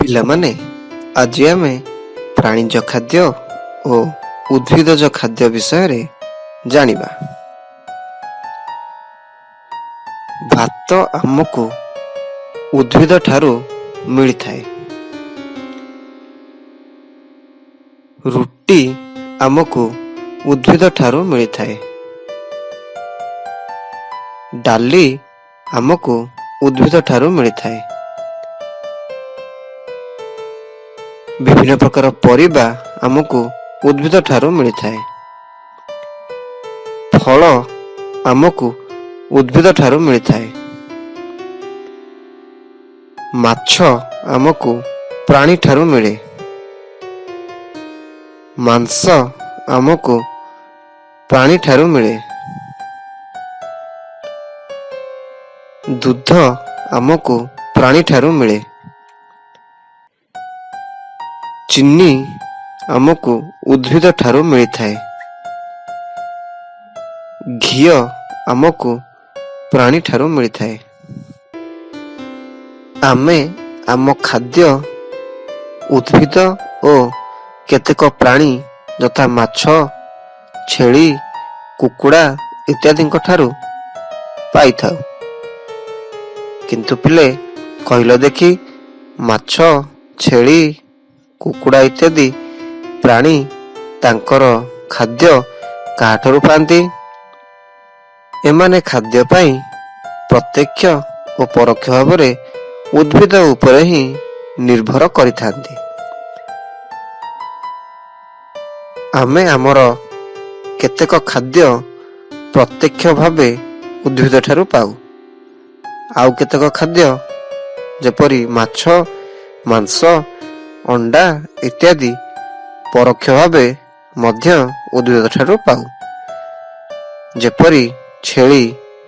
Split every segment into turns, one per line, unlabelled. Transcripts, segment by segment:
ପିଲାମାନେ, ଆଜି ଆମେ ପ୍ରାଣୀଜ ଖାଦ୍ୟ ଓ ଉଦ୍ଭିଦଜ ଖାଦ୍ୟ ବିଷୟରେ ଜାଣିବା। ଭାତ ଆମକୁ ଉଦ୍ଭିଦ ଠାରୁ ମିଳିଥାଏ। ରୁଟି ଆମକୁ ଉଦ୍ଭିଦ ଠାରୁ ମିଳିଥାଏ। ଡାଲି ଆମକୁ ଉଦ୍ଭିଦ ଠାରୁ ମିଳିଥାଏ। ବିଭିନ୍ନ ପ୍ରକାର ପରିବା ଆମକୁ ଉଦ୍ଭିଦ ଠାରୁ ମିଳିଥାଏ। ଫଳ ଆମକୁ ଉଦ୍ଭିଦ ଠାରୁ ମିଳିଥାଏ। ମାଛ ଆମକୁ ପ୍ରାଣୀ ଠାରୁ ମିଳେ। ମାଂସ ଆମକୁ ପ୍ରାଣୀ ଠାରୁ ମିଳେ। ଦୁଧ ଆମକୁ ପ୍ରାଣୀ ଠାରୁ ମିଳେ। ଚିନି ଆମକୁ ଉଦ୍ଭିଦ ଠାରୁ ମିଳିଥାଏ। ଘିଅ ଆମକୁ ପ୍ରାଣୀ ଠାରୁ ମିଳିଥାଏ। ଆମେ ଆମ ଖାଦ୍ୟ ଉଦ୍ଭିଦ ଓ କେତେକ ପ୍ରାଣୀ ଯଥା ମାଛ, ଛେଳି, କୁକୁଡ଼ା ଇତ୍ୟାଦିଙ୍କ ଠାରୁ ପାଇଥାଉ। କିନ୍ତୁ ପିଲେ କହିଲ ଦେଖି, ମାଛ, ଛେଳି, କୁକୁଡ଼ା ଇତ୍ୟାଦି ପ୍ରାଣୀ ତାଙ୍କର ଖାଦ୍ୟ କାହାଠାରୁ ପାଆନ୍ତି? ଏମାନେ ଖାଦ୍ୟ ପାଇଁ ପ୍ରତ୍ୟକ୍ଷ ଓ ପରୋକ୍ଷ ଭାବରେ ଉଦ୍ଭିଦ ଉପରେ ହିଁ ନିର୍ଭର କରିଥାନ୍ତି। ଆମେ ଆମର କେତେକ ଖାଦ୍ୟ ପ୍ରତ୍ୟକ୍ଷ ଭାବେ ଉଦ୍ଭିଦ ଠାରୁ ପାଉ। ଆଉ କେତେକ ଖାଦ୍ୟ ଯେପରି ମାଛ, ମାଂସ, ଅଣ୍ଡା ଇତ୍ୟାଦି ପରୋକ୍ଷ ଭାବେ ମଧ୍ୟ ଉଦ୍ଭିଦ ଠାରୁ ପାଉ। ଯେପରି ଛେଳି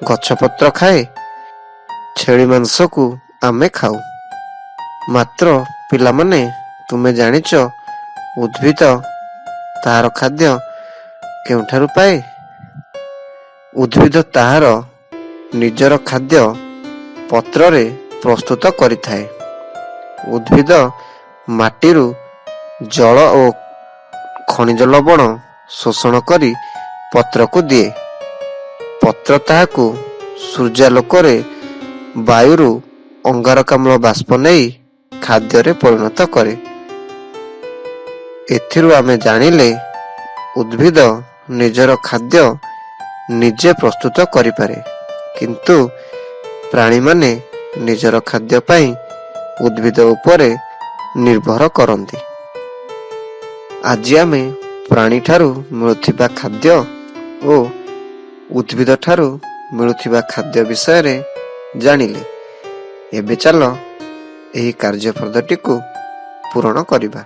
ଗଛପତ୍ର ଖାଏ, ଛେଳି ମାଂସକୁ ଆମେ ଖାଉ। ମାତ୍ର ପିଲାମାନେ, ତୁମେ ଜାଣିଛ ଉଦ୍ଭିଦ ତାହାର ଖାଦ୍ୟ କେଉଁଠାରୁ ପାଏ? ଉଦ୍ଭିଦ ତାହାର ନିଜର ଖାଦ୍ୟ ପତ୍ରରେ ପ୍ରସ୍ତୁତ କରିଥାଏ। ଉଦ୍ଭିଦ ମାଟିରୁ ଜଳ ଓ ଖଣିଜ ଲବଣ ଶୋଷଣ କରି ପତ୍ରକୁ ଦିଏ। ପତ୍ର ତାହାକୁ ସୂର୍ଯ୍ୟାଲୋକରେ ବାୟୁରୁ ଅଙ୍ଗାରକାମ୍ଳ ବାଷ୍ପ ନେଇ ଖାଦ୍ୟରେ ପରିଣତ କରେ। ଏଥିରୁ ଆମେ ଜାଣିଲେ ଉଦ୍ଭିଦ ନିଜର ଖାଦ୍ୟ ନିଜେ ପ୍ରସ୍ତୁତ କରିପାରେ, କିନ୍ତୁ ପ୍ରାଣୀମାନେ ନିଜର ଖାଦ୍ୟ ପାଇଁ ଉଦ୍ଭିଦ ଉପରେ ନିର୍ଭର କରନ୍ତି। ଆଜି ଆମେ ପ୍ରାଣୀ ଠାରୁ ମିଳୁଥିବା ଖାଦ୍ୟ ଓ ଉଦ୍ଭିଦ ଠାରୁ ମିଳୁଥିବା ଖାଦ୍ୟ ବିଷୟରେ ଜାଣିଲେ। ଏବେ ଚାଲ ଏହି କାର୍ଯ୍ୟପଦ୍ଧତିକୁ ପୂରଣ କରିବା।